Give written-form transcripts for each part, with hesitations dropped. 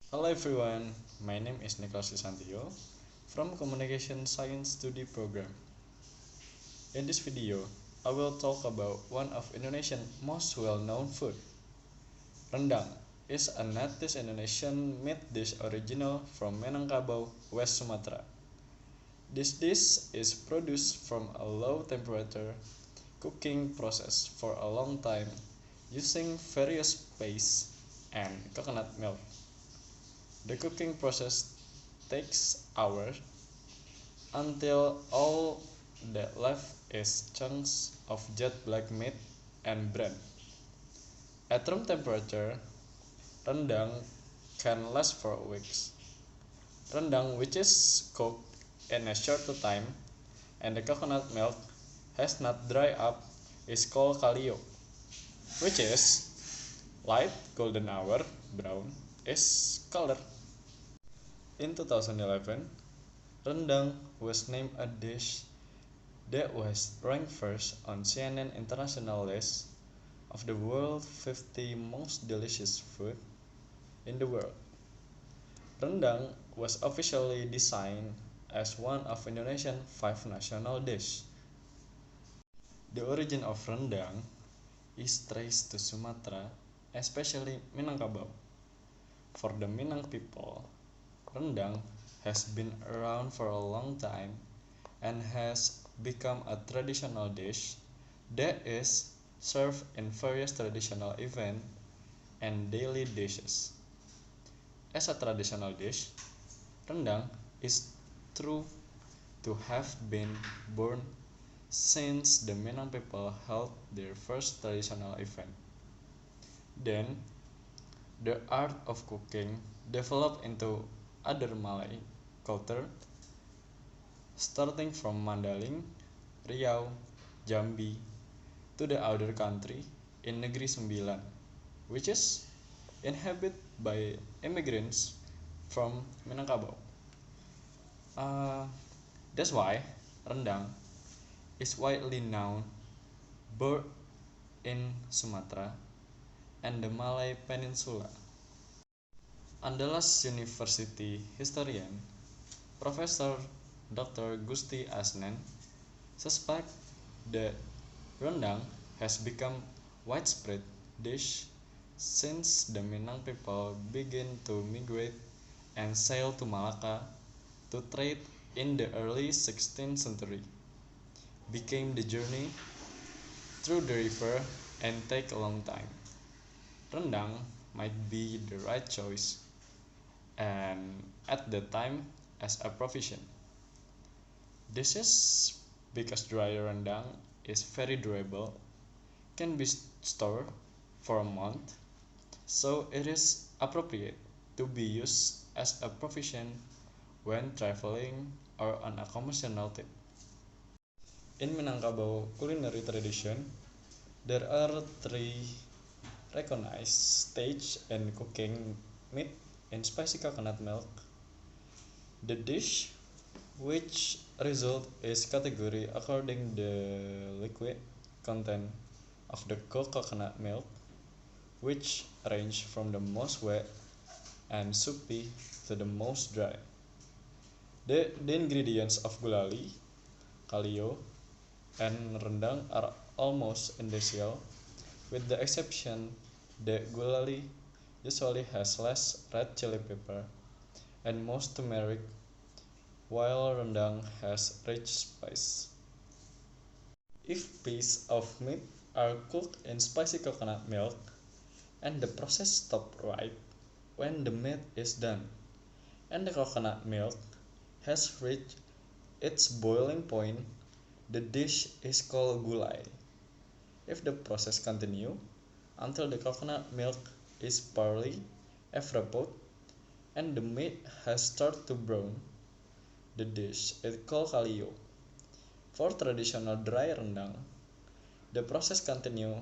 Hello everyone, my name is Nicholas Susantiyo from Communication Science Study Program. In this video, I will talk about one of Indonesia's most well-known food. Rendang is a native Indonesian meat dish original from Minangkabau, West Sumatra. This dish is produced from a low temperature cooking process for a long time using various pastes and coconut milk. The cooking process takes hours until all that left is chunks of jet black meat and bread. At room temperature, rendang can last for weeks. Rendang, which is cooked in a shorter time and the coconut milk has not dried up, is called kalio, which is light golden hour brown is color. In 2011, rendang was named a dish that was ranked first on CNN International list of the world's 50 most delicious food in the world. Rendang was officially designed as one of Indonesia's 5 national dishes. The origin of rendang is traced to Sumatra, especially Minangkabau. For the Minang people, rendang has been around for a long time and has become a traditional dish that is served in various traditional events and daily dishes. As a traditional dish, rendang is true to have been born since the Minang people held their first traditional event. Then, the art of cooking developed into other Malay culture, starting from Mandaling, Riau, Jambi, to the other country in Negeri Sembilan, which is inhabited by immigrants from Minangkabau. Uh, that's why rendang is widely known both in Sumatra and the Malay Peninsula. Andalas University historian Professor Dr. Gusti Asnen suspects that rendang has become widespread dish since the Minang people began to migrate and sail to Malacca to trade in the early 16th century. Became the journey through the river and take a long time. Rendang might be the right choice and at the time as a profession. This is because dry rendang is very durable, can be stored for a month, so it is appropriate to be used as a provision when traveling or on a commercial trip. In Minangkabau culinary tradition, there are three recognized stages in cooking meat in spicy coconut milk. The dish, which result is category according the liquid content of the cooked coconut milk, which range from the most wet and soupy to the most dry. The ingredients of gulali, kalio, and rendang are almost identical, with the exception that gulali usually has less red chili pepper and most turmeric, while rendang has rich spice. If pieces of meat are cooked in spicy coconut milk and the process stops right when the meat is done and the coconut milk has reached its boiling point, the dish is called gulai. If the process continues until the coconut milk is barely evaporated and the meat has started to brown, the dish is called kalio. For traditional dry rendang, the process continues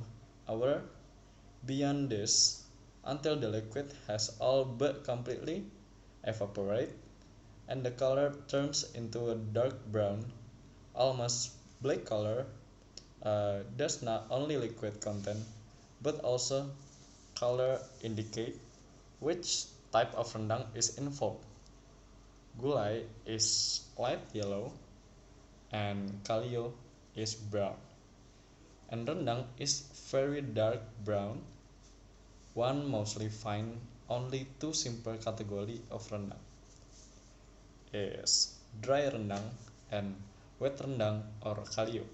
hour beyond this until the liquid has all but completely evaporated and the color turns into a dark brown, almost black color. Does not only liquid content but also color indicate which type of rendang is involved. Gulai is light yellow and kalio is brown. And rendang is very dark brown. One mostly find only two simple category of rendang is dry rendang and wet rendang or kalio.